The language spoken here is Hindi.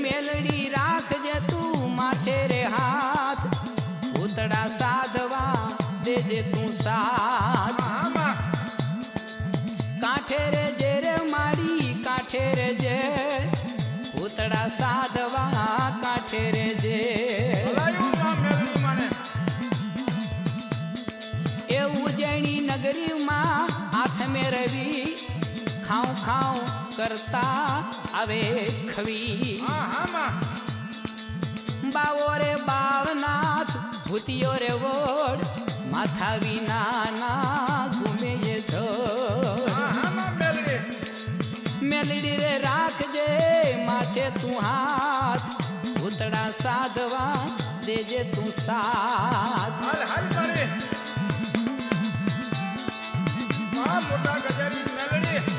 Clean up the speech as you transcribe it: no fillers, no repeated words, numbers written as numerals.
मेलड़ी राख जे तू माथे रे हाथ भूतड़ा साधवा दे जे तू साथ काठे रे जे रे मारी काठे रे जे भूतड़ा साधवा काठे रे जे ए उज्जैनी नगरी मां हाथ में रवि खाऊं खाऊं करता अवे खवी बावो रे बावनाथ भूतियो रे वोड माथा विना ना घूमे ये मेलड़ी रे राख जे माथे तू हाथ भूतड़ा साधवा दे जे तू साथ हल हल करे मोटा गजरी मेलड़ी